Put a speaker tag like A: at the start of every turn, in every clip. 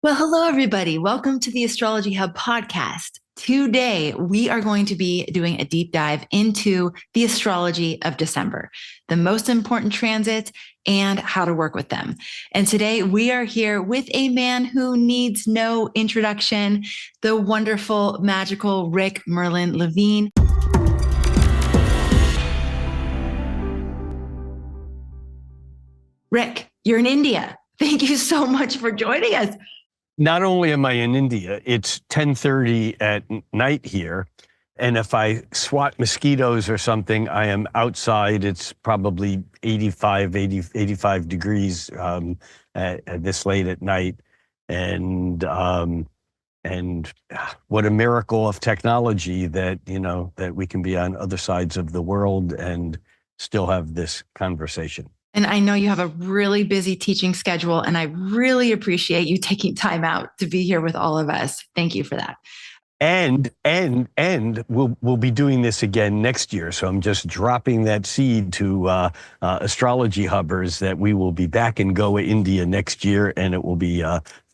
A: Well, hello, everybody. Welcome to the Astrology Hub Podcast. Today, we are going to be doing a deep dive into the astrology of December, the most important transits, and how to work with them. And today, we are here with a man who needs no introduction, the wonderful, magical Rick Merlin Levine. Rick, you're in India. Thank you so much for joining us.
B: Not only am I in India, it's 10:30 at night here. And if I swat mosquitoes or something, I am outside. It's probably 85 degrees at this late at night. And what a miracle of technology that, that we can be on other sides of the world and still have this conversation.
A: And I know you have a really busy teaching schedule, and I really appreciate you taking time out to be here with all of us. Thank you for that.
B: And we'll be doing this again next year. So I'm just dropping that seed to Astrology Hubbers that we will be back in Goa, India next year, and it will be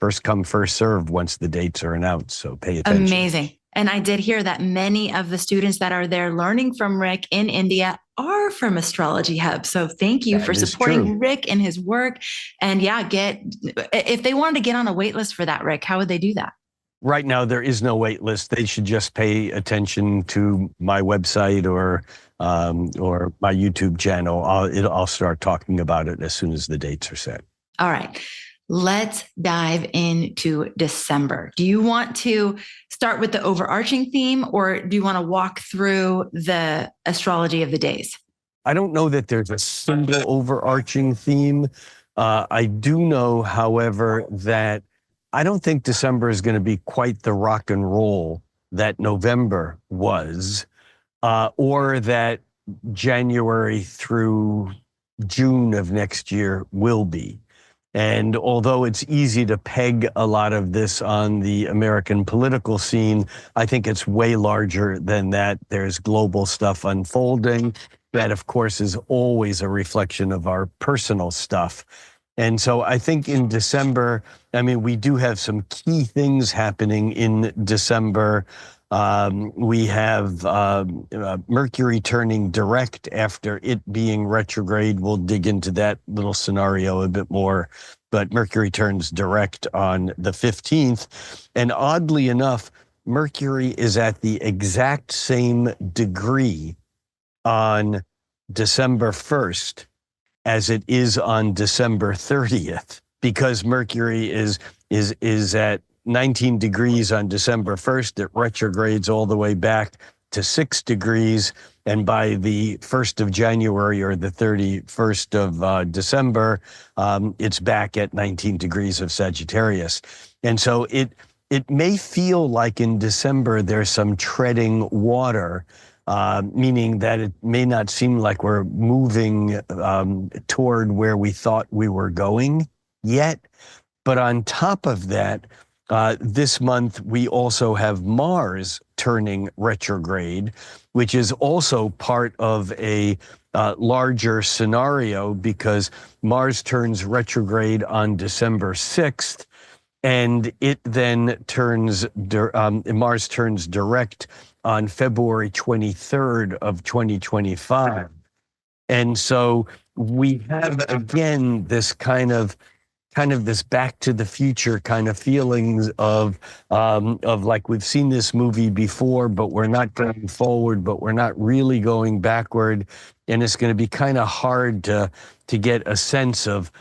B: first come, first served once the dates are announced. So pay attention.
A: Amazing. And I did hear that many of the students that are there learning from Rick in India are from Astrology Hub. So thank you for supporting Rick and his work. And if they wanted to get on a wait list for that, Rick, how would they do that?
B: Right now, there is no wait list. They should just pay attention to my website or my YouTube channel. I'll start talking about it as soon as the dates are set.
A: All right. Let's dive into December. Do you want to start with the overarching theme, or do you want to walk through the astrology of the days?
B: I don't know that there's a single overarching theme. I do know, however, that I don't think December is going to be quite the rock and roll that November was, or that January through June of next year will be. And although it's easy to peg a lot of this on the American political scene, I think it's way larger than that. There's global stuff unfolding. That, of course, is always a reflection of our personal stuff. And so I think in December, we do have some key things happening in December. We have Mercury turning direct after it being retrograde. We'll dig into that little scenario a bit more. But Mercury turns direct on the 15th. And oddly enough, Mercury is at the exact same degree on December 1st as it is on December 30th, because Mercury is at 19 degrees on December 1st. It retrogrades all the way back to 6 degrees. And by the 1st of January or the 31st of December, it's back at 19 degrees of Sagittarius. And so it may feel like in December there's some treading water, meaning that it may not seem like we're moving toward where we thought we were going yet. But on top of that, this month, we also have Mars turning retrograde, which is also part of a larger scenario, because Mars turns retrograde on December 6th, and it then Mars turns direct on February 23rd of 2025. And so we have, again, this kind of this back to the future kind of feelings of like, we've seen this movie before, but we're not going forward, but we're not really going backward. And it's going to be kind of hard to get a sense of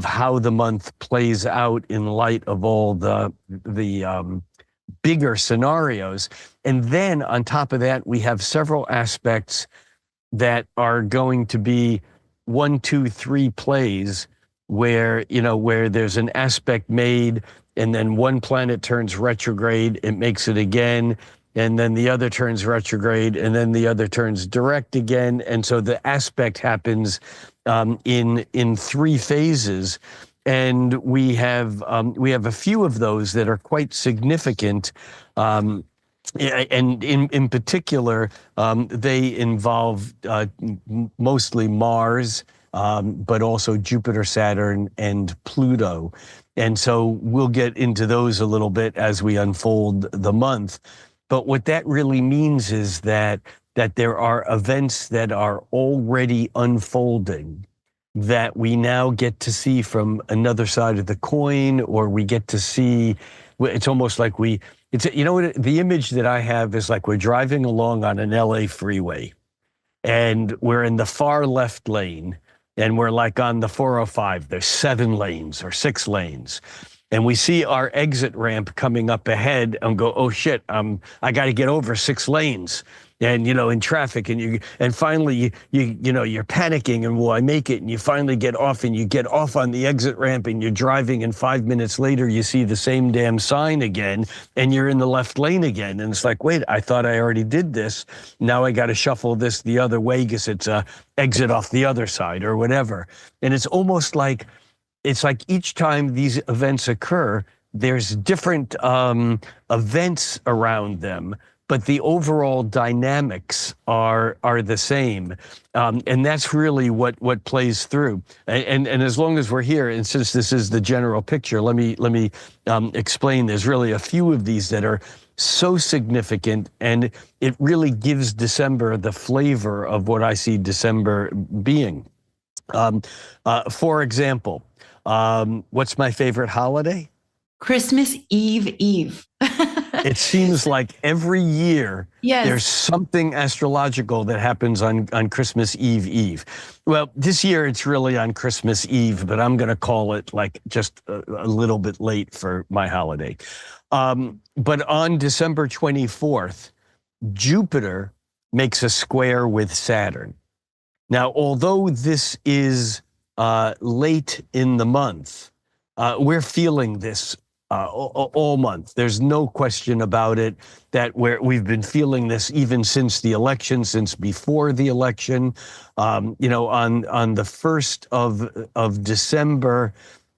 B: how the month plays out in light of all the bigger scenarios. And then on top of that, we have several aspects that are going to be 1, 2, 3 plays where there's an aspect made, and then one planet turns retrograde, it makes it again, and then the other turns retrograde, and then the other turns direct again. And so the aspect happens in 3 phases. And we have a few of those that are quite significant. And in particular, they involve mostly Mars but also Jupiter, Saturn, and Pluto. And so we'll get into those a little bit as we unfold the month. But what that really means is that there are events that are already unfolding that we now get to see from another side of the coin, or we get to see, it's almost like you know what, the image that I have is like we're driving along on an LA freeway and we're in the far left lane and we're like on the 405, there's 7 lanes or 6 lanes. And we see our exit ramp coming up ahead and go, oh shit, I got to get over 6 lanes. And, in traffic, and finally you're panicking, and will I make it? And you finally get off, and you get off on the exit ramp, and you're driving, and 5 minutes later you see the same damn sign again, and you're in the left lane again. And it's like, wait, I thought I already did this. Now I got to shuffle this the other way because it's a exit off the other side or whatever. And it's almost like, each time these events occur, there's different events around them, but the overall dynamics are the same, and that's really what plays through. And as long as we're here, and since this is the general picture, let me explain. There's really a few of these that are so significant, and it really gives December the flavor of what I see December being. For example, what's my favorite holiday?
A: Christmas Eve.
B: It seems like every year
A: Yes.
B: There's something astrological that happens on Christmas Eve. Well, this year it's really on Christmas Eve, but I'm going to call it like just a little bit late for my holiday. But on December 24th, Jupiter makes a square with Saturn. Now, although this is late in the month, we're feeling this all month. There's no question about it that we've been feeling this even since the election, since before the election. On the 1st of December,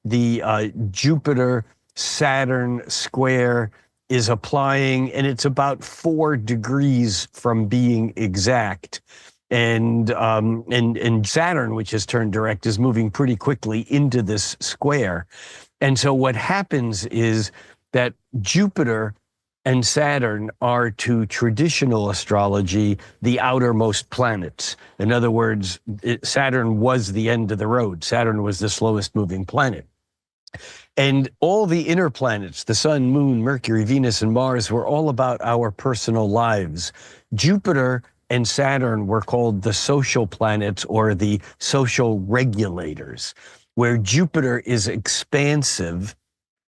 B: the Jupiter-Saturn square is applying, and it's about 4 degrees from being exact. And Saturn, which has turned direct, is moving pretty quickly into this square. And so what happens is that Jupiter and Saturn are, to traditional astrology, the outermost planets. In other words, Saturn was the end of the road. Saturn was the slowest moving planet. And all the inner planets, the Sun, Moon, Mercury, Venus, and Mars, were all about our personal lives. Jupiter and Saturn were called the social planets, or the social regulators, where Jupiter is expansive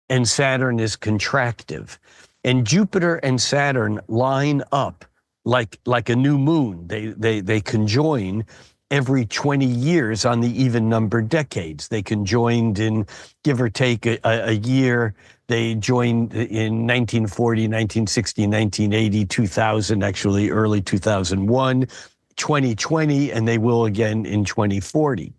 B: and Saturn is contractive. And Jupiter and Saturn line up like a new moon. They conjoin every 20 years on the even-numbered decades. They conjoined in, give or take, a year. They joined in 1940, 1960, 1980, 2000, actually early 2001, 2020, and they will again in 2040.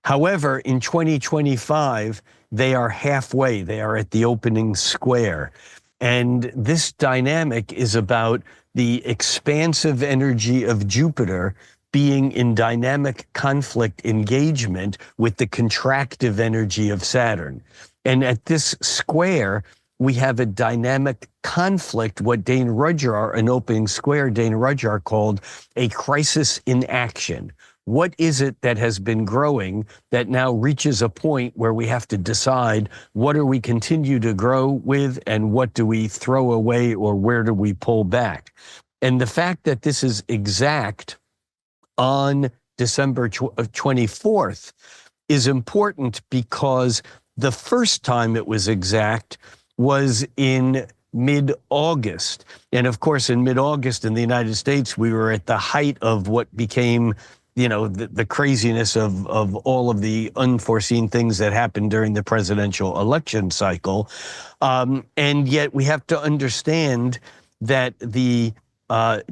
B: However, in 2025, they are halfway. They are at the opening square. And this dynamic is about the expansive energy of Jupiter being in dynamic conflict engagement with the contractive energy of Saturn. And at this square, we have a dynamic conflict, what Dane Rudhyar, an opening square, Dane Rudhyar called a crisis in action. What is it that has been growing that now reaches a point where we have to decide what do we continue to grow with and what do we throw away, or where do we pull back? And the fact that this is exact on December 24th is important because the first time it was exact was in mid-August. And of course, in mid-August in the United States, we were at the height of what became the craziness of all of the unforeseen things that happened during the presidential election cycle. And yet we have to understand that the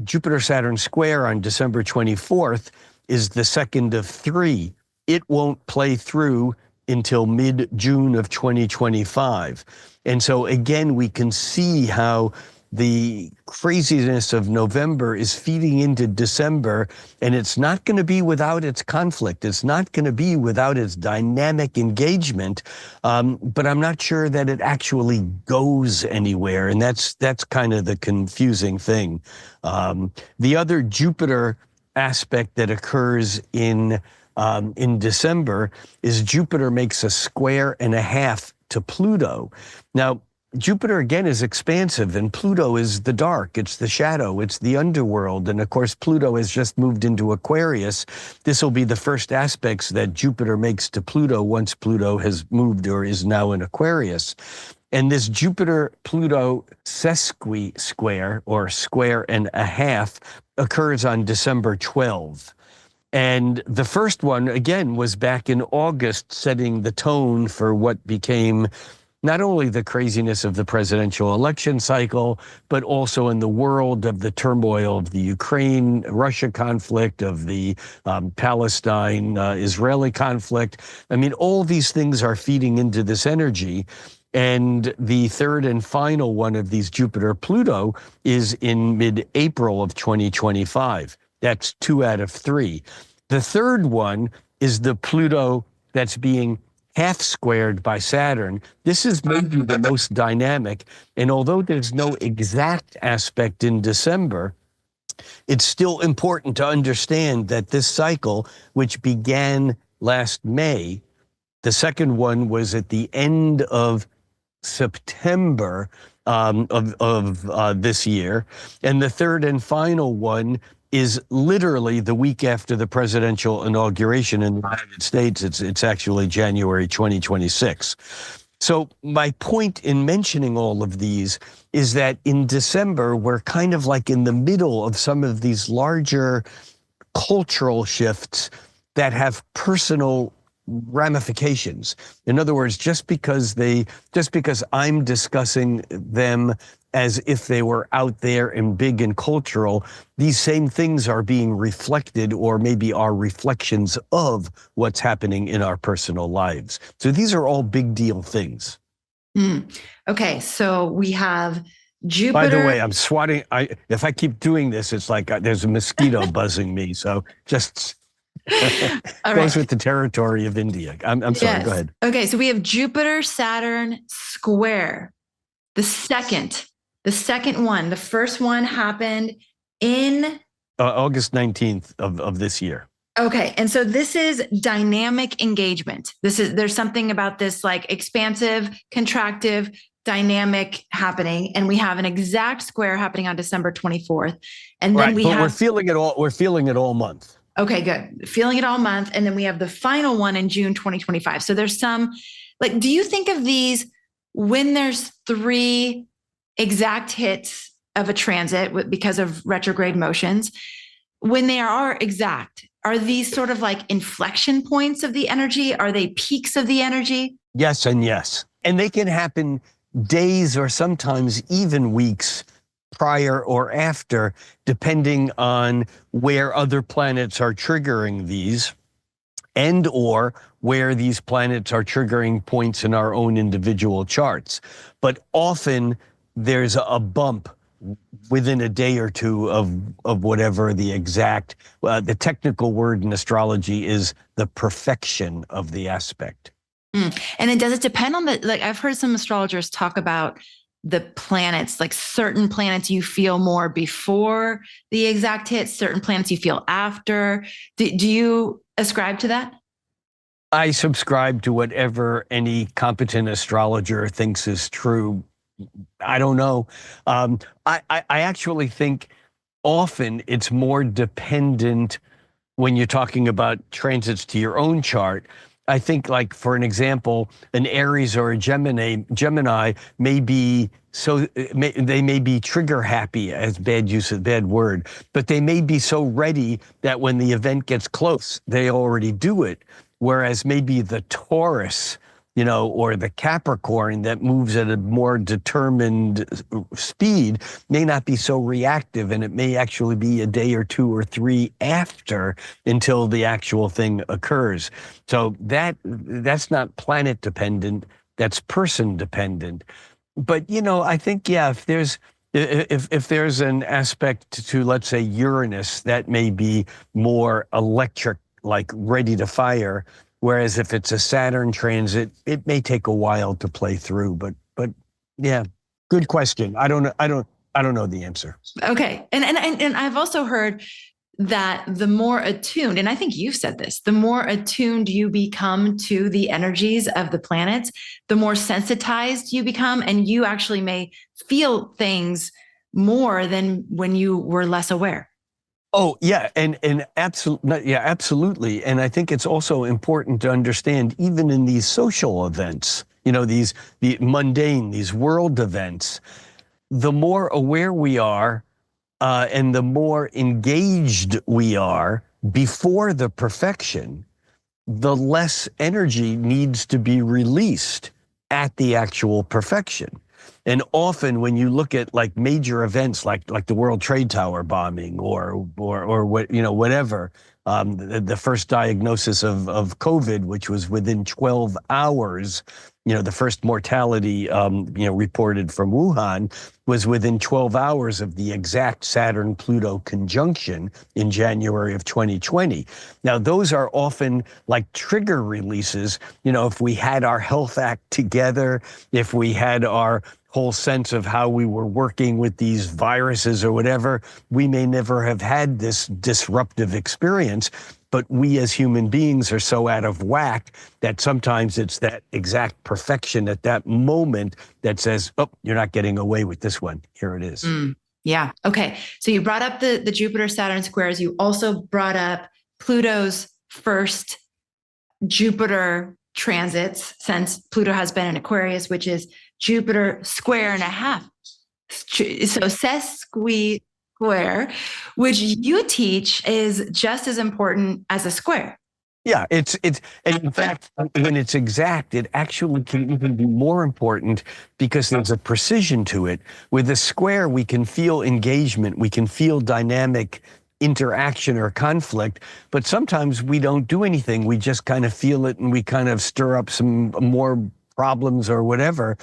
B: Jupiter-Saturn square on December 24th is the second of 3. It won't play through until mid-June of 2025. And so again, we can see how the craziness of November is feeding into December, and it's not going to be without its conflict. It's not going to be without its dynamic engagement, but I'm not sure that it actually goes anywhere, and that's kind of the confusing thing. The other Jupiter aspect that occurs in December is Jupiter makes a square and a half to Pluto. Now, Jupiter, again, is expansive, and Pluto is the dark, it's the shadow, it's the underworld. And of course, Pluto has just moved into Aquarius. This will be the first aspects that Jupiter makes to Pluto once Pluto has moved or is now in Aquarius. And this Jupiter-Pluto sesqui-square, or square and a half, occurs on December 12th. And the first one, again, was back in August, setting the tone for what became not only the craziness of the presidential election cycle, but also in the world of the turmoil of the Ukraine-Russia conflict, of the Palestine-Israeli conflict. I mean, all these things are feeding into this energy. And the third and final one of these Jupiter-Pluto is in mid-April of 2025. That's 2 out of 3. The third one is the Pluto that's being half squared by Saturn. This is maybe the most dynamic. And although there's no exact aspect in December, it's still important to understand that this cycle, which began last May, the second one was at the end of September of this year, and the third and final one is literally the week after the presidential inauguration in the United States. It's actually January 2026. So my point in mentioning all of these is that in December, we're kind of like in the middle of some of these larger cultural shifts that have personal ramifications. In other words, just because I'm discussing them as if they were out there and big and cultural, these same things are being reflected, or maybe are reflections of what's happening in our personal lives. So these are all big deal things.
A: Okay, so we have Jupiter.
B: By the way, I'm swatting. If I keep doing this, it's like there's a mosquito buzzing me. So just goes with the territory of India. I'm sorry, go ahead.
A: Okay, so we have Jupiter-Saturn square. The second one. The first one happened in
B: August 19th of this year.
A: Okay, and so this is dynamic engagement. There's something about this like expansive, contractive, dynamic happening, and we have an exact square happening on December 24th. And then we're feeling it all. We're feeling it all month. Okay, good. Feeling it all month. And then we have the final one in June 2025. So there's some, like, do you think of these when there's 3 exact hits of a transit because of retrograde motions, when they are exact, are these sort of like inflection points of the energy? Are they peaks of the energy?
B: Yes and yes. And they can happen days or sometimes even weeks prior or after, depending on where other planets are triggering these, and or where these planets are triggering points in our own individual charts. But often there's a bump within a day or two of whatever the exact, the technical word in astrology is the perfection of the aspect.
A: And then does it depend on like I've heard some astrologers talk about the planets, like certain planets you feel more before the exact hit, certain planets you feel after. Do you ascribe to that?
B: I subscribe to whatever any competent astrologer thinks is true. I don't know. I actually think often it's more dependent when you're talking about transits to your own chart. I think, like, for an example, an Aries or a Gemini may be they may be trigger happy, as bad word, but they may be so ready that when the event gets close, they already do it. Whereas maybe the Taurus, or the Capricorn that moves at a more determined speed may not be so reactive, and it may actually be a day or 2 or 3 after until the actual thing occurs. So that's not planet dependent, that's person dependent. But, I think, if there's If there's an aspect to, let's say, Uranus, that may be more electric, like ready to fire. Whereas if it's a Saturn transit, it may take a while to play through. But yeah, good question. I don't know the answer.
A: Okay, and I've also heard that the more attuned, and I think you've said this, the more attuned you become to the energies of the planets, the more sensitized you become, and you actually may feel things more than when you were less aware.
B: Oh, yeah, and absolutely. And I think it's also important to understand, even in these social events, the mundane, these world events, the more aware we are, and the more engaged we are before the perfection, the less energy needs to be released at the actual perfection. And often when you look at like major events like the World Trade Tower bombing or what, whatever, the first diagnosis of COVID, which was within 12 hours, the first mortality, reported from Wuhan was within 12 hours of the exact Saturn-Pluto conjunction in January of 2020. Now, those are often like trigger releases. If we had our health act together, if we had our whole sense of how we were working with these viruses or whatever, we may never have had this disruptive experience. But we as human beings are so out of whack that sometimes it's that exact perfection at that moment that says, oh, you're not getting away with this one. Here it is.
A: Yeah. Okay. So you brought up the Jupiter-Saturn squares. You also brought up Pluto's first Jupiter transits, since Pluto has been in Aquarius, which is Jupiter square and a half. So square, which you teach is just as important as a square.
B: Yeah, and in fact, when it's exact, it actually can even be more important because there's a precision to it. With a square, we can feel engagement, we can feel dynamic interaction or conflict, but sometimes we don't do anything. We just kind of feel it and we kind of stir up some more problems or whatever.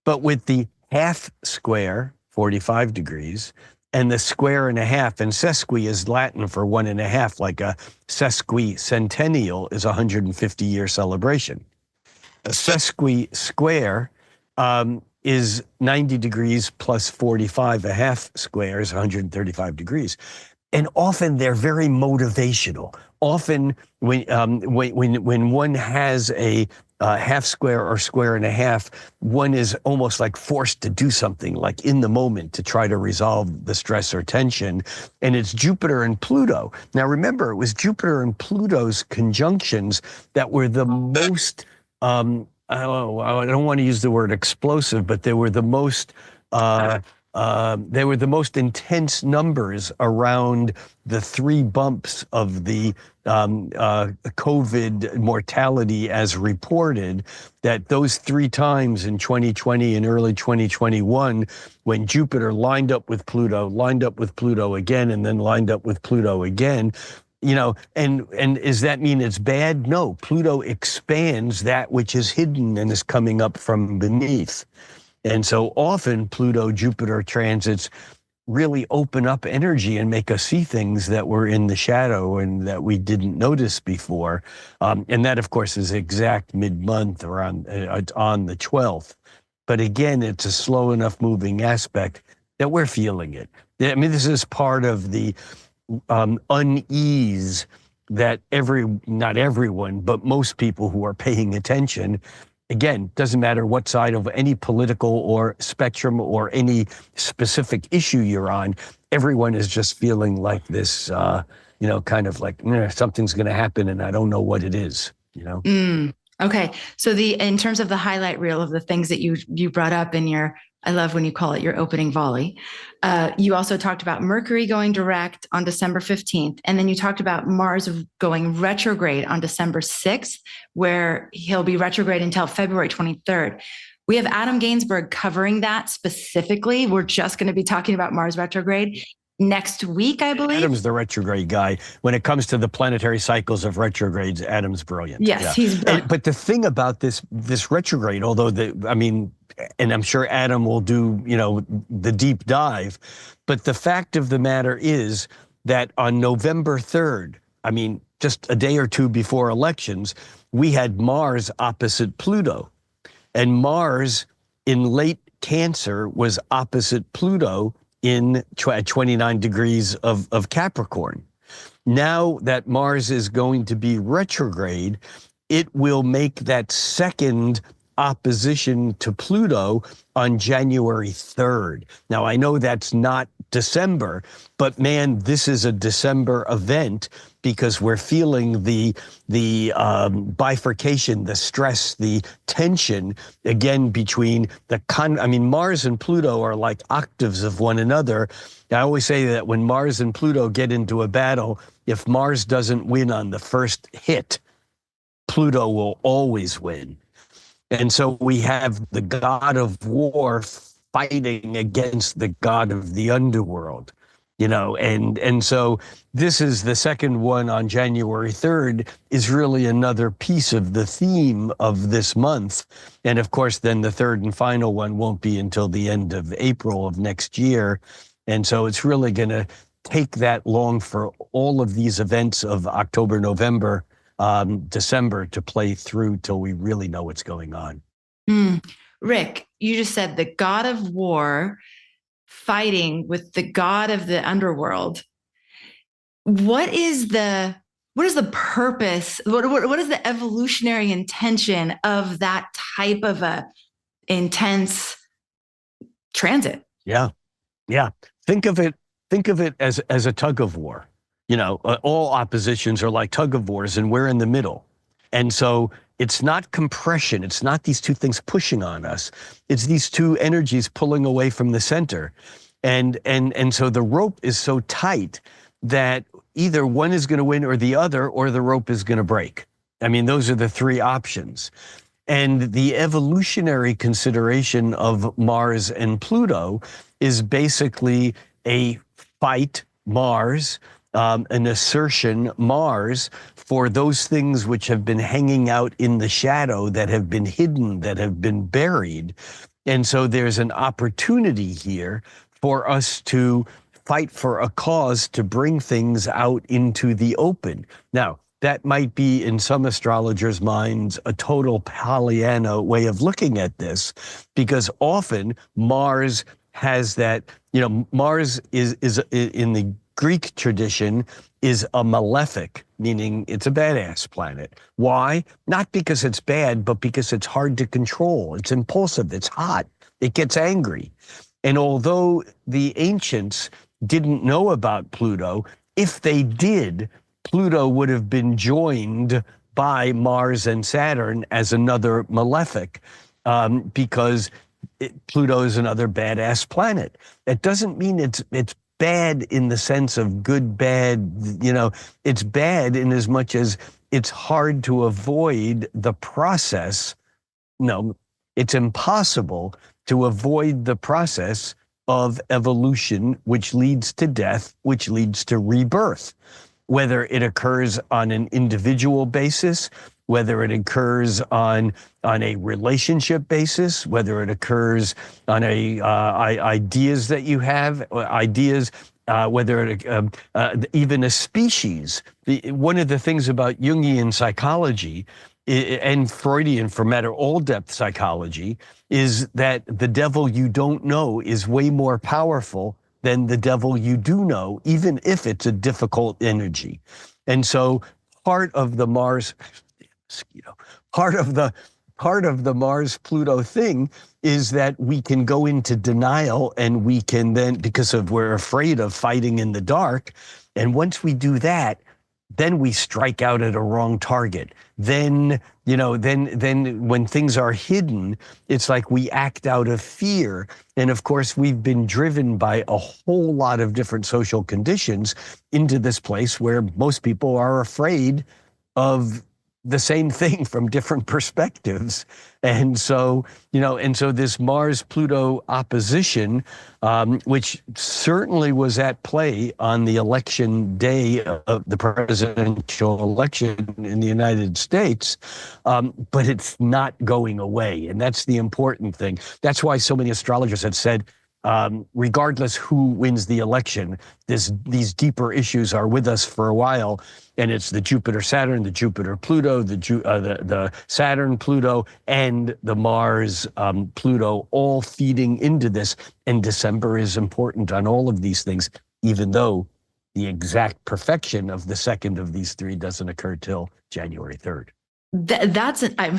B: But with the half square, 45 degrees, and the square and a half, and sesqui is Latin for 1.5, like a sesquicentennial is a 150-year celebration. A sesqui square is 90 degrees plus 45. A half square is 135 degrees. And often they're very motivational. Often when one has a half square or square and a half, one is almost like forced to do something like in the moment to try to resolve the stress or tension. And it's Jupiter and Pluto. Now remember, it was Jupiter and Pluto's conjunctions that were the most, I don't want to use the word explosive, but they were the most intense numbers around the 3 bumps of the COVID mortality as reported, that those 3 times in 2020 and early 2021, when Jupiter lined up with Pluto again, and then lined up with Pluto again, and does that mean it's bad? No, Pluto expands that which is hidden and is coming up from beneath. And so often Pluto-Jupiter transits really open up energy and make us see things that were in the shadow and that we didn't notice before. And that, of course, is exact mid-month around on the 12th. But again, it's a slow enough moving aspect that we're feeling it. I mean, this is part of the unease that not everyone, but most people who are paying attention, again, doesn't matter what side of any political or spectrum or any specific issue you're on, everyone is just feeling like this, kind of like something's going to happen and I don't know what it is,
A: Okay. So in terms of the highlight reel of the things that you brought up in I love when you call it your opening volley. You also talked about Mercury going direct on December 15th. And then you talked about Mars going retrograde on December 6th, where he'll be retrograde until February 23rd. We have Adam Gainsbourg covering that specifically. We're just going to be talking about Mars retrograde next week, I believe.
B: Adam's the retrograde guy. When it comes to the planetary cycles of retrogrades, Adam's brilliant.
A: Yes, he's brilliant.
B: But the thing about this retrograde, although and I'm sure Adam will do, the deep dive. But the fact of the matter is that on November 3rd, I mean, just a day or two before elections, we had Mars opposite Pluto. And Mars in late Cancer was opposite Pluto at 29 degrees of Capricorn. Now that Mars is going to be retrograde, it will make that second opposition to Pluto on January 3rd. Now, I know that's not December, but man, this is a December event because we're feeling the bifurcation, the stress, the tension, again, between Mars and Pluto are like octaves of one another. I always say that when Mars and Pluto get into a battle, if Mars doesn't win on the first hit, Pluto will always win. And so we have the god of war fighting against the god of the underworld, and so this is the second one on January 3rd is really another piece of the theme of this month. And of course, then the third and final one won't be until the end of April of next year. And so it's really going to take that long for all of these events of October, November, December to play through till we really know what's going on.
A: Rick, you just said the god of war fighting with the god of the underworld. What is the purpose? What is the evolutionary intention of that type of a intense transit?
B: Yeah. Think of it as a tug of war. All oppositions are like tug of wars, and we're in the middle. And so it's not compression. It's not these two things pushing on us. It's these two energies pulling away from the center. And so the rope is so tight that either one is going to win or the other, or the rope is going to break. I mean, those are the three options. And the evolutionary consideration of Mars and Pluto is basically a fight, Mars, an assertion, Mars, for those things which have been hanging out in the shadow, that have been hidden, that have been buried. And so there's an opportunity here for us to fight for a cause to bring things out into the open. Now, that might be, in some astrologers' minds, a total Pollyanna way of looking at this, because often Mars has that, Mars is in the Greek tradition is a malefic, meaning it's a badass planet. Why? Not because it's bad, but because it's hard to control. It's impulsive, it's hot, it gets angry. And although the ancients didn't know about Pluto, if they did, Pluto would have been joined by Mars and Saturn as another malefic, because Pluto is another badass planet. That doesn't mean it's bad in the sense of good, bad, it's bad in as much as it's hard to avoid the process. No, it's impossible to avoid the process of evolution, which leads to death, which leads to rebirth. Whether it occurs on an individual basis, whether it occurs on a relationship basis, whether it occurs on ideas that you have, whether it even a species. One of the things about Jungian psychology and Freudian, for matter, all depth psychology, is that the devil you don't know is way more powerful than the devil you do know, even if it's a difficult energy. And so part of the Mars, part of the Mars-Pluto thing is that we can go into denial, and we can then, because we're afraid of fighting in the dark, and once we do that, then we strike out at a wrong target. Then when things are hidden, it's like we act out of fear. And of course, we've been driven by a whole lot of different social conditions into this place where most people are afraid of the same thing from different perspectives. And so, this Mars-Pluto opposition, which certainly was at play on the election day of the presidential election in the United States, but it's not going away. And that's the important thing. That's why so many astrologers have said, regardless who wins the election, these deeper issues are with us for a while, and it's the Jupiter-Saturn, the Jupiter-Pluto, the Saturn-Pluto, and the Mars-Pluto all feeding into this. And December is important on all of these things, even though the exact perfection of the second of these three doesn't occur till January 3rd.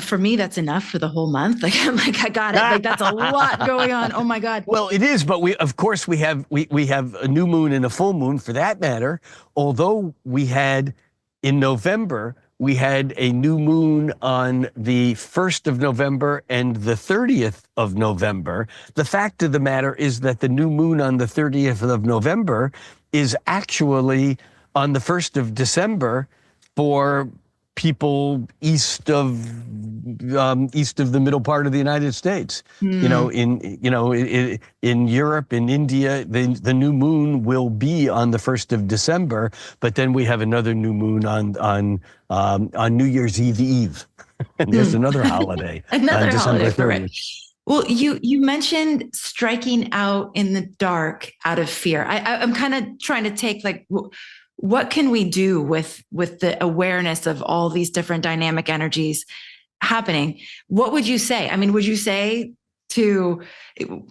A: For me, that's enough for the whole month. Like, I'm like, I got it. Like, that's a lot going on. Oh my God.
B: Well, it is, but we have a new moon and a full moon for that matter. Although in November, we had a new moon on the 1st of November and the 30th of November. The fact of the matter is that the new moon on the 30th of November is actually on the 1st of December for people east of the middle part of the United States. In Europe, in India, the new moon will be on the 1st of December, but then we have another new moon on New Year's Eve. And there's another holiday on December 30th.
A: Well, you mentioned striking out in the dark out of fear. I'm kind of trying to take what can we do with the awareness of all these different dynamic energies happening? What would you say? I mean, would you say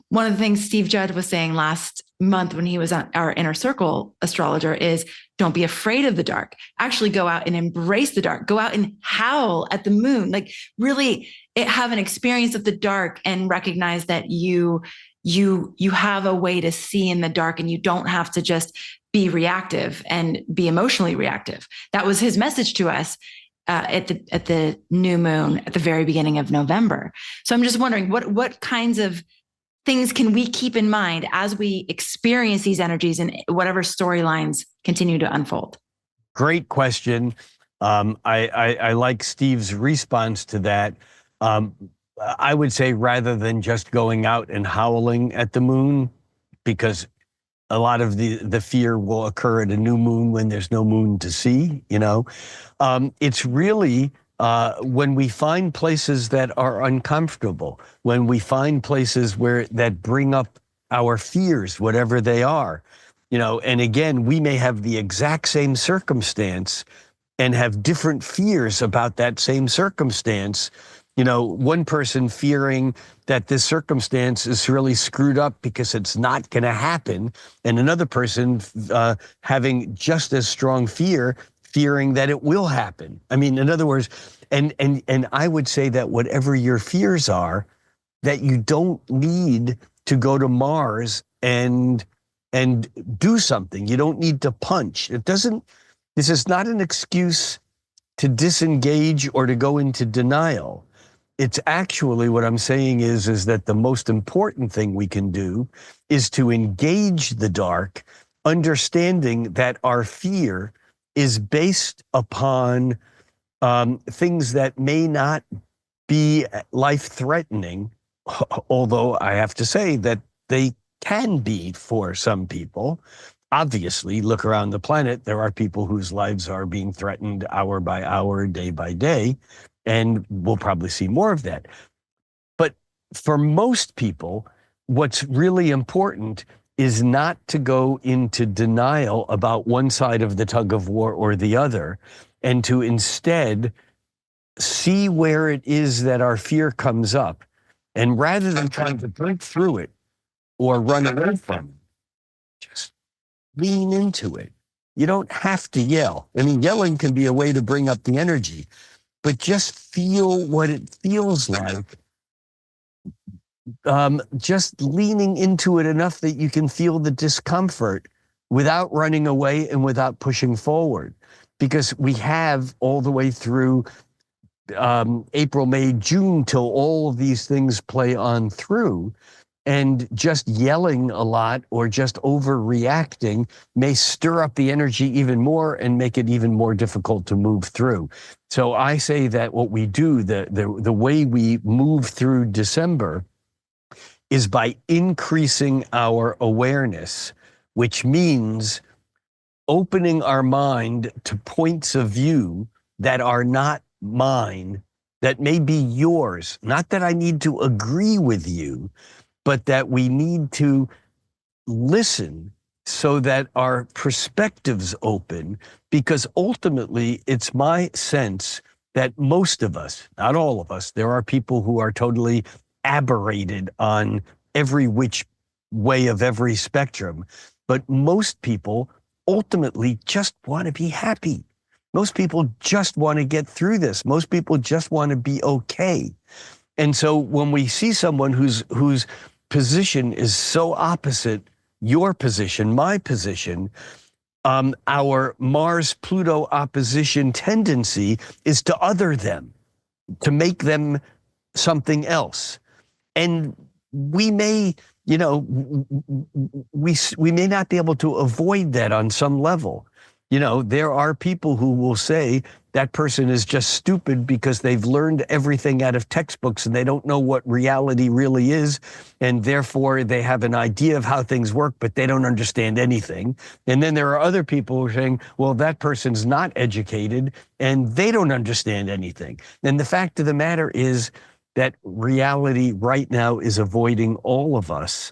A: one of the things Steve Judd was saying last month when he was on our Inner Circle astrologer is, don't be afraid of the dark. Actually go out and embrace the dark. Go out and howl at the moon. Like, really have an experience of the dark and recognize that you have a way to see in the dark, and you don't have to just be reactive and be emotionally reactive. That was his message to us at the new moon at the very beginning of November. So I'm just wondering, what kinds of things can we keep in mind as we experience these energies and whatever storylines continue to unfold?
B: Great question. I like Steve's response to that. I would say, rather than just going out and howling at the moon, because a lot of the fear will occur at a new moon when there's no moon to see, it's really when we find places that are uncomfortable, when we find places that bring up our fears, whatever they are, and again, we may have the exact same circumstance and have different fears about that same circumstance. One person fearing that this circumstance is really screwed up because it's not going to happen, and another person having just as strong fearing that it will happen. I mean, in other words, and I would say that whatever your fears are, that you don't need to go to Mars and do something. You don't need to punch. This is not an excuse to disengage or to go into denial. It's actually, what I'm saying is that the most important thing we can do is to engage the dark, understanding that our fear is based upon things that may not be life-threatening, although I have to say that they can be for some people. Obviously, look around the planet, there are people whose lives are being threatened hour by hour, day by day, and we'll probably see more of that. But for most people, what's really important is not to go into denial about one side of the tug of war or the other, and to instead see where it is that our fear comes up. And rather than trying to break through it or run away from it, just lean into it. You don't have to yell. I mean, yelling can be a way to bring up the energy, but just feel what it feels like. Just leaning into it enough that you can feel the discomfort without running away and without pushing forward. Because we have all the way through April, May, June, till all of these things play on through. And just yelling a lot or just overreacting may stir up the energy even more and make it even more difficult to move through. So I say that what we do, the way we move through December is by increasing our awareness, which means opening our mind to points of view that are not mine, that may be yours. Not that I need to agree with you, but that we need to listen so that our perspectives open, because ultimately it's my sense that most of us, not all of us, there are people who are totally aberrated on every which way of every spectrum, but most people ultimately just want to be happy. Most people just want to get through this. Most people just want to be okay. And so when we see someone whose position is so opposite your position, my position, our Mars-Pluto opposition tendency is to other them, to make them something else. And we may, we may not be able to avoid that on some level. There are people who will say that person is just stupid because they've learned everything out of textbooks and they don't know what reality really is. And therefore they have an idea of how things work, but they don't understand anything. And then there are other people who are saying, well, that person's not educated and they don't understand anything. And the fact of the matter is that reality right now is avoiding all of us.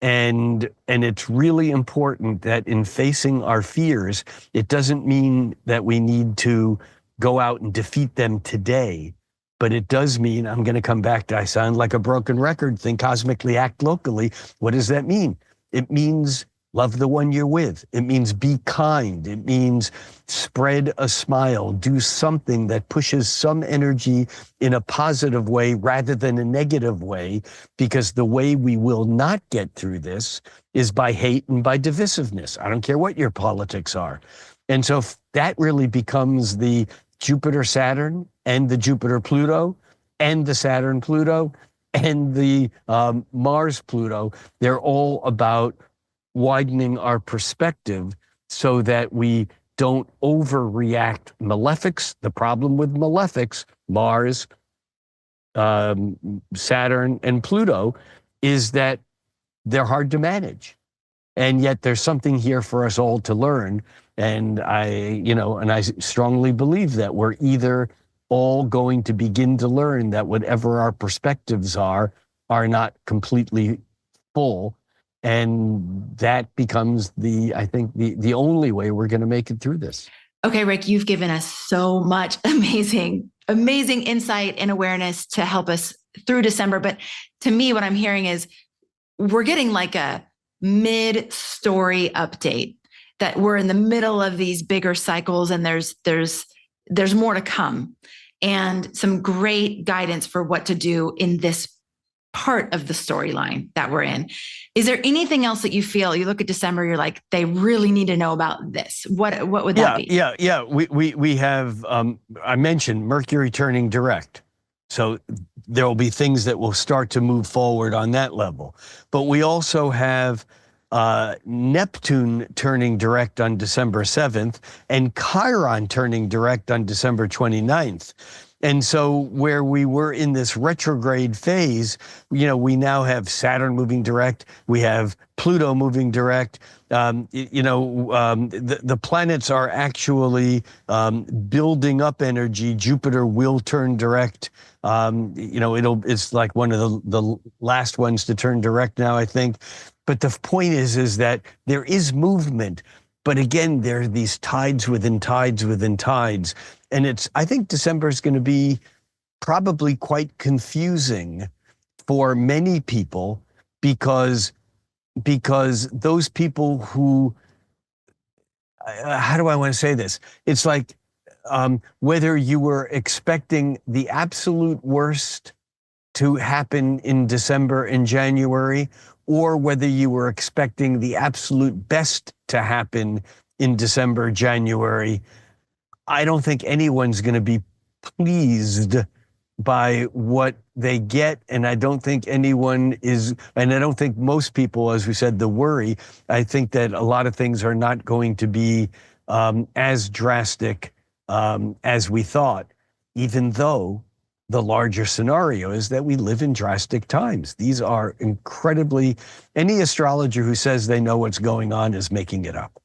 B: And it's really important that in facing our fears, it doesn't mean that we need to go out and defeat them today, but it does mean, I'm going to come back to, I sound like a broken record, think cosmically, act locally. What does that mean? It means love the one you're with. It means be kind. It means spread a smile. Do something that pushes some energy in a positive way rather than a negative way, because the way we will not get through this is by hate and by divisiveness. I don't care what your politics are. And so that really becomes the Jupiter-Saturn and the Jupiter-Pluto and the Saturn-Pluto and the Mars-Pluto. They're all about widening our perspective so that we don't overreact. Malefics, the problem with malefics, Mars, Saturn, and Pluto, is that they're hard to manage. And yet there's something here for us all to learn. And I strongly believe that we're either all going to begin to learn that whatever our perspectives are not completely full. And that becomes I think the only way we're going to make it through this.
A: Okay, Rick, you've given us so much amazing insight and awareness to help us through December. But to me, what I'm hearing is we're getting like a mid-story update, that we're in the middle of these bigger cycles and there's more to come, and some great guidance for what to do in this part of the storyline that we're in. Is there anything else that you feel, you look at December, you're like, they really need to know about this? What would that be?
B: Yeah. We have, I mentioned Mercury turning direct. So there will be things that will start to move forward on that level. But we also have Neptune turning direct on December 7th and Chiron turning direct on December 29th. And so where we were in this retrograde phase, we now have Saturn moving direct. We have Pluto moving direct. The planets are actually building up energy. Jupiter will turn direct. It's like one of the last ones to turn direct now, I think. But the point is that there is movement. But again, there are these tides within tides within tides. And I think December is going to be probably quite confusing for many people because those people who, how do I want to say this? It's like whether you were expecting the absolute worst to happen in December and January, or whether you were expecting the absolute best to happen in December, January, I don't think anyone's going to be pleased by what they get. And I don't think anyone is, and I don't think most people, as we said, the worry, I think that a lot of things are not going to be as drastic as we thought, even though the larger scenario is that we live in drastic times. These are incredibly, any astrologer who says they know what's going on is making it up.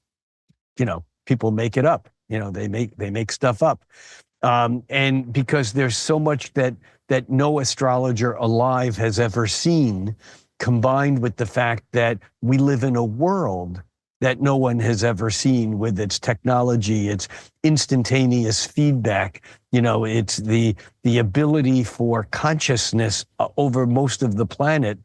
B: People make it up. They make stuff up. And because there's so much that no astrologer alive has ever seen, combined with the fact that we live in a world that no one has ever seen with its technology, its instantaneous feedback. It's the ability for consciousness over most of the planet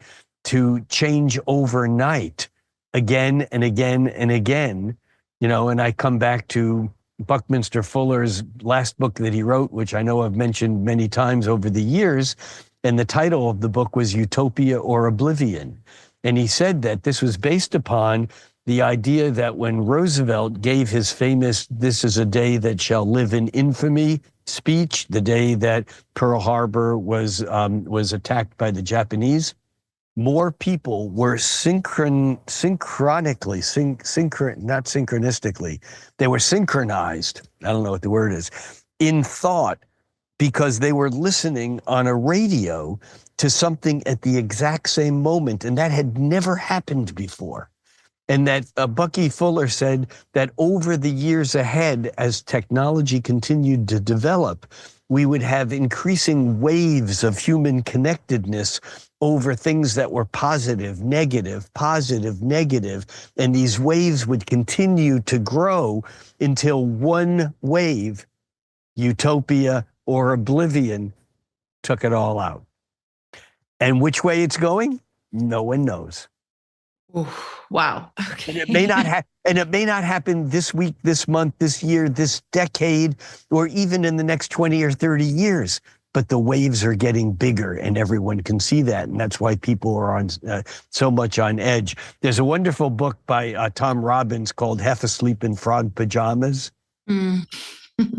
B: to change overnight again and again and again. And I come back to Buckminster Fuller's last book that he wrote, which I know I've mentioned many times over the years. And the title of the book was Utopia or Oblivion. And he said that this was based upon the idea that when Roosevelt gave his famous "This is a day that shall live in infamy" speech, the day that Pearl Harbor was attacked by the Japanese, more people were not synchronistically, they were synchronized, I don't know what the word is, in thought, because they were listening on a radio to something at the exact same moment, and that had never happened before. And that Bucky Fuller said that over the years ahead, as technology continued to develop, we would have increasing waves of human connectedness over things that were positive, negative, and these waves would continue to grow until one wave, utopia or oblivion, took it all out. And which way it's going, no one knows.
A: Ooh, wow. Okay.
B: And it may not happen this week, this month, this year, this decade, or even in the next 20 or 30 years. But the waves are getting bigger, and everyone can see that, and that's why people are on so much on edge. There's a wonderful book by Tom Robbins called "Half Asleep in Frog Pajamas,"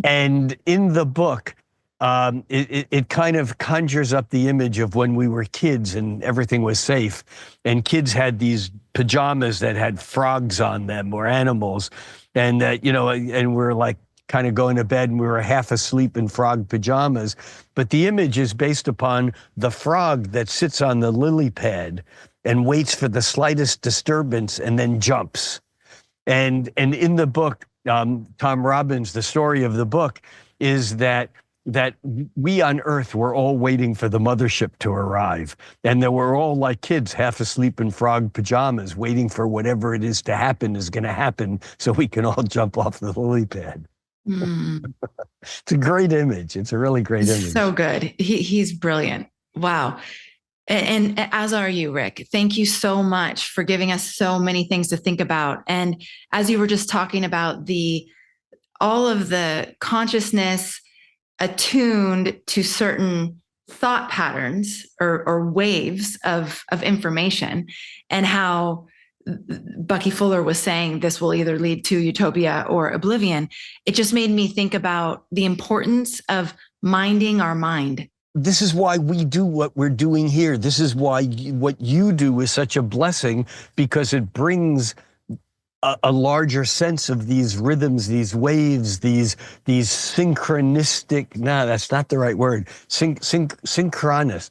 B: and in the book, it kind of conjures up the image of when we were kids and everything was safe, and kids had these pajamas that had frogs on them or animals, and and we're like kind of going to bed and we were half asleep in frog pajamas. But the image is based upon the frog that sits on the lily pad and waits for the slightest disturbance and then jumps. And in the book, Tom Robbins, the story of the book is that we on Earth were all waiting for the mothership to arrive. And that we're all like kids, half asleep in frog pajamas, waiting for whatever it is to happen is going to happen so we can all jump off the lily pad. It's a great image. It's a really great image.
A: So good. He's brilliant. Wow. And as are you, Rick. Thank you so much for giving us so many things to think about. And as you were just talking about all of the consciousness attuned to certain thought patterns or waves of information, and how Bucky Fuller was saying this will either lead to utopia or oblivion, it just made me think about the importance of minding our mind.
B: This is why we do what we're doing here. This is why what you do is such a blessing, because it brings a larger sense of these rhythms, these waves, these synchronistic, that's not the right word. Synchronous.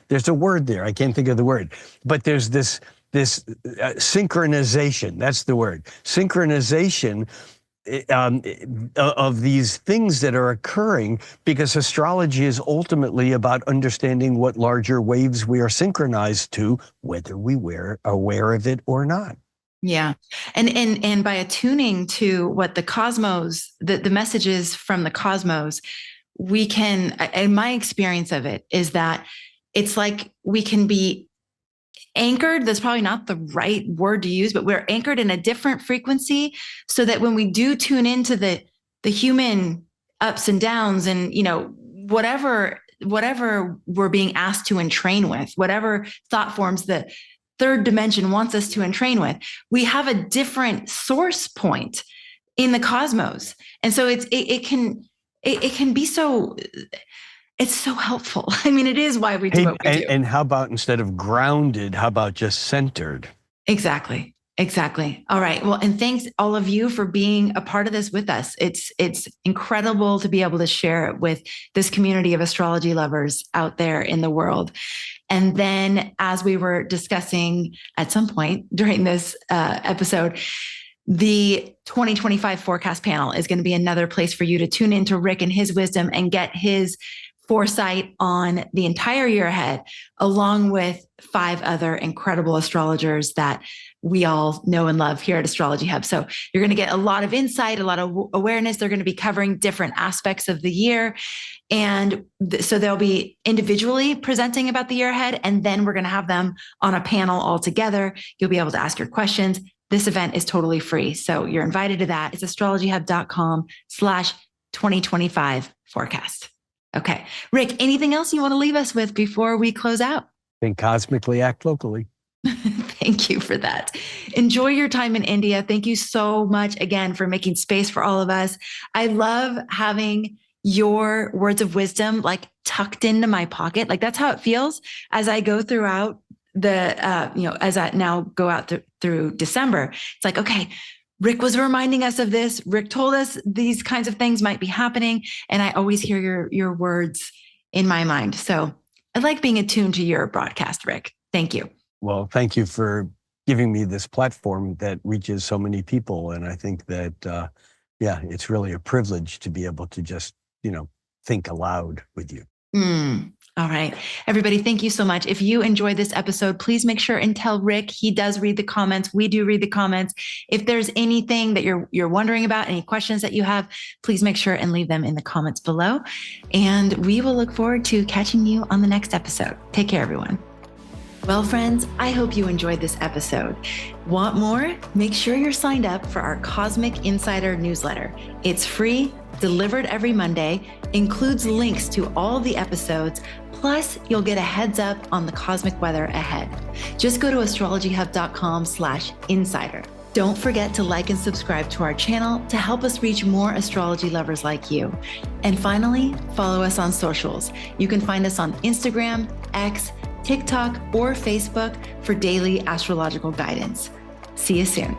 B: There's a word there. I can't think of the word. But there's this synchronization. That's the word. Synchronization of these things that are occurring, because astrology is ultimately about understanding what larger waves we are synchronized to, whether we were aware of it or not.
A: Yeah. And by attuning to what the cosmos, the messages from the cosmos, we can, and my experience of it is that it's like we can be anchored. That's probably not the right word to use, but we're anchored in a different frequency, so that when we do tune into the human ups and downs and, whatever we're being asked to entrain with, whatever thought forms the third dimension wants us to entrain with, we have a different source point in the cosmos. And so it can be so, It's so helpful. I mean, it is why we do
B: Hey,
A: what we do.
B: and how about instead of grounded, how about just centered?
A: Exactly. Exactly. All right. Well, and thanks all of you for being a part of this with us. It's incredible to be able to share it with this community of astrology lovers out there in the world. And then, as we were discussing at some point during this episode, the 2025 forecast panel is going to be another place for you to tune into Rick and his wisdom and get his foresight on the entire year ahead, along with 5 other incredible astrologers that we all know and love here at Astrology Hub. So you're going to get a lot of insight, a lot of awareness. They're going to be covering different aspects of the year. And so they'll be individually presenting about the year ahead. And then we're going to have them on a panel all together. You'll be able to ask your questions. This event is totally free. So you're invited to that. It's astrologyhub.com/2025 forecast. Okay. Rick, anything else you want to leave us with before we close out?
B: Think cosmically, act locally.
A: Thank you for that. Enjoy your time in India. Thank you so much again for making space for all of us. I love having your words of wisdom like tucked into my pocket. Like that's how it feels as I go throughout the, as I now go out through December. It's like, okay, Rick was reminding us of this. Rick told us these kinds of things might be happening. And I always hear your words in my mind. So I like being attuned to your broadcast, Rick. Thank you.
B: Well, thank you for giving me this platform that reaches so many people. And I think that, it's really a privilege to be able to just, think aloud with you.
A: All right. Everybody, thank you so much. If you enjoyed this episode, please make sure and tell Rick. He does read the comments. We do read the comments. If there's anything that you're wondering about, any questions that you have, please make sure and leave them in the comments below. And we will look forward to catching you on the next episode. Take care, everyone. Well, friends, I hope you enjoyed this episode. Want more? Make sure you're signed up for our Cosmic Insider newsletter. It's free, delivered every Monday, includes links to all the episodes, plus you'll get a heads up on the cosmic weather ahead. Just go to astrologyhub.com/insider. Don't forget to like and subscribe to our channel to help us reach more astrology lovers like you. And finally, follow us on socials. You can find us on Instagram, X, TikTok, or Facebook for daily astrological guidance. See you soon.